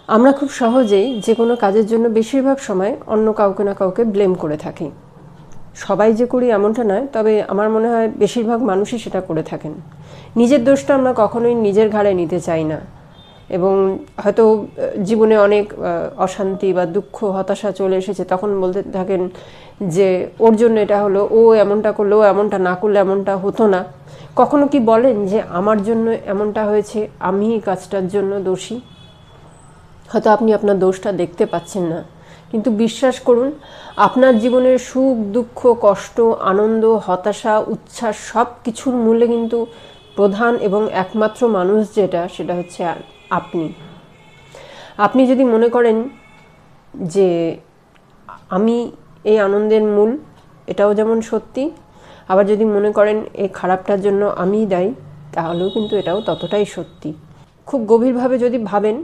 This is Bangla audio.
আমরা খুব সহজেই যে কোনো কাজের জন্য বেশিরভাগ সময় অন্য কাউকে না কাউকে ব্লেম করে থাকি। সবাই যে করি এমনটা নয়, তবে আমার মনে হয় বেশিরভাগ মানুষই সেটা করে থাকেন। নিজের দোষটা আমরা কখনোই নিজের ঘাড়ে নিতে চাই না, এবং হয়তো জীবনে অনেক অশান্তি বা দুঃখ হতাশা চলে এসেছে, তখন বলতে থাকেন যে ওর জন্য এটা হলো, ও এমনটা করলো, ও এমনটা না করলে এমনটা হতো না। কখনো কি বলেন যে আমার জন্য এমনটা হয়েছে, আমি এই কাজটার জন্য দোষী? হয়তো আপনি আপনার দোষটা দেখতে পাচ্ছেন না, কিন্তু বিশ্বাস করুন, আপনার জীবনের সুখ দুঃখ কষ্ট আনন্দ হতাশা উচ্ছ্বাস সব কিছুর মূলে কিন্তু প্রধান এবং একমাত্র মানুষ সেটা হচ্ছে আপনি। আপনি যদি মনে করেন যে আমি এই আনন্দের মূল, এটাও যেমন সত্যি, আবার যদি মনে করেন এই খারাপটার জন্য আমিই দায়ী, তাহলেও কিন্তু এটাও ততটাই সত্যি। খুব গভীরভাবে যদি ভাবেন